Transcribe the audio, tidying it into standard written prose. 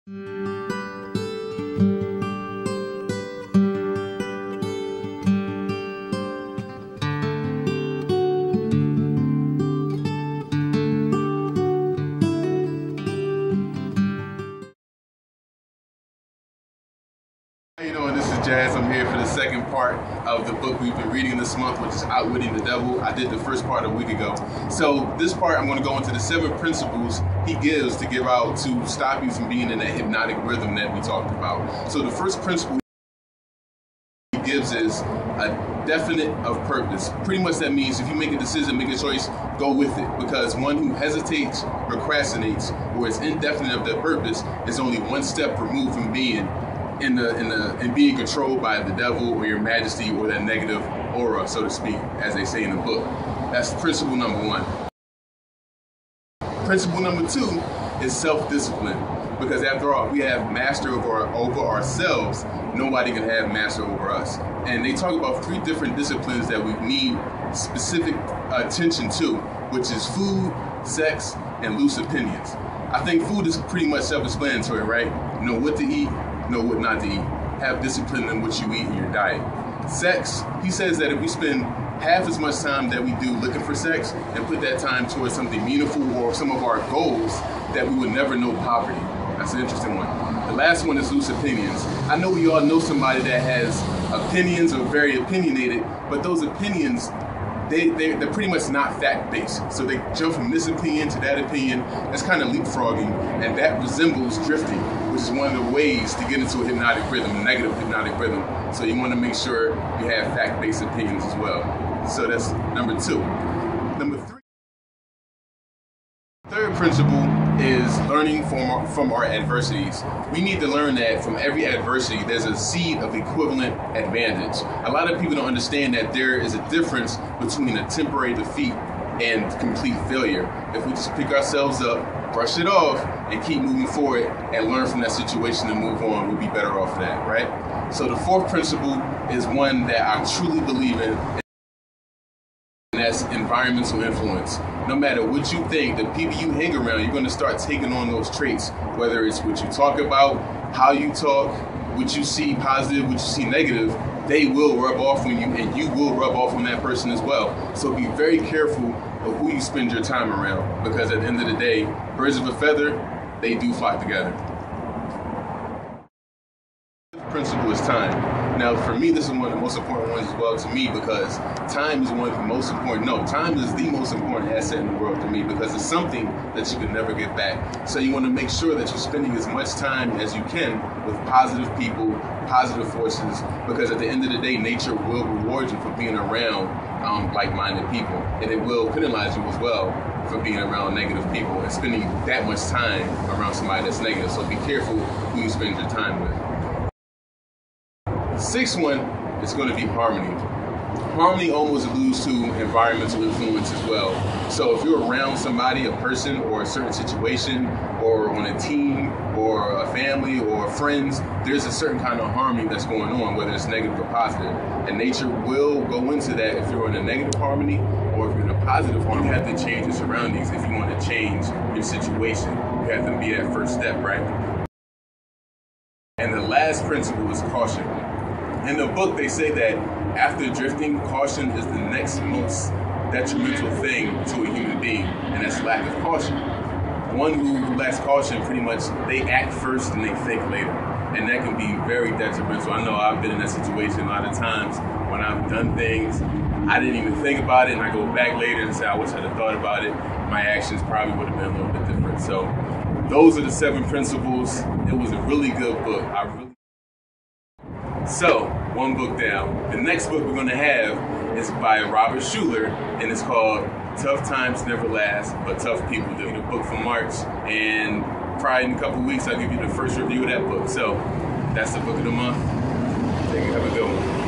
How you doing? This is Jazz. I'm here for the second part of the book we've been reading this month, which is Outwitting the Devil. I did the first part a week ago. So this part, I'm going to go into the 7 principles he gives to give out to stop you from being in that hypnotic rhythm that we talked about. So the first principle he gives is a definite of purpose. Pretty much that means if you make a decision, make a choice, go with it. Because one who hesitates, procrastinates, or is indefinite of their purpose is only one step removed from being in being controlled by the devil or your majesty or that negative aura, so to speak, as they say in the book. That's principle number 1. Principle number 2 is self-discipline. Because after all, we have master over ourselves, nobody can have master over us. And they talk about 3 different disciplines that we need specific attention to, which is food, sex, and loose opinions. I think food is pretty much self-explanatory, right? Know what to eat, know what not to eat. Have discipline in what you eat in your diet. Sex, he says that if we spend half as much time that we do looking for sex and put that time towards something meaningful or some of our goals, that we would never know poverty. That's an interesting one. The last one is loose opinions. I know we all know somebody that has opinions or very opinionated, but those opinions, they're pretty much not fact-based. So they jump from this opinion to that opinion. That's kind of leapfrogging, and that resembles drifting, which is one of the ways to get into a hypnotic rhythm, a negative hypnotic rhythm. So you want to make sure you have fact-based opinions as well. So that's number 2. Number 3. Third principle is learning from our adversities. We need to learn that from every adversity, there's a seed of equivalent advantage. A lot of people don't understand that there is a difference between a temporary defeat and complete failure. If we just pick ourselves up, brush it off, and keep moving forward and learn from that situation and move on, we'll be better off for that, right? So the 4th principle is one that I truly believe in, and that's environmental influence. No matter what you think, the people you hang around, you're going to start taking on those traits, whether it's what you talk about, how you talk, what you see positive, what you see negative, they will rub off on you and you will rub off on that person as well. So be very careful of who you spend your time around, because at the end of the day, birds of a feather, they do flock together. The principle is time. Now, for me, this is one of the most important ones as well to me, because time is one of the most important. No, time is the most important asset in the world to me, because it's something that you can never get back. So you want to make sure that you're spending as much time as you can with positive people, positive forces, because at the end of the day, nature will reward you for being around like-minded people, and it will penalize you as well for being around negative people and spending that much time around somebody that's negative. So be careful who you spend your time with. The 6th one is going to be harmony. Harmony almost alludes to environmental influence as well. So if you're around somebody, a person, or a certain situation, or on a team, or a family, or friends, there's a certain kind of harmony that's going on, whether it's negative or positive. And nature will go into that if you're in a negative harmony, or if you're in a positive harmony. You have to change your surroundings if you want to change your situation. You have to be that first step, right? And the last principle is caution. In the book, they say that after drifting, caution is the next most detrimental thing to a human being, and that's lack of caution. One who lacks caution, pretty much, they act first and they think later, and that can be very detrimental. I know I've been in that situation a lot of times when I've done things, I didn't even think about it, and I go back later and say, I wish I'd have thought about it. My actions probably would have been a little bit different. So those are the 7 principles. It was a really good book. So, one book down. The next book we're going to have is by Robert Schuller, and it's called Tough Times Never Last, but Tough People Do. The book for March, and probably in a couple weeks I'll give you the first review of that book. So, that's the book of the month. Have a good one.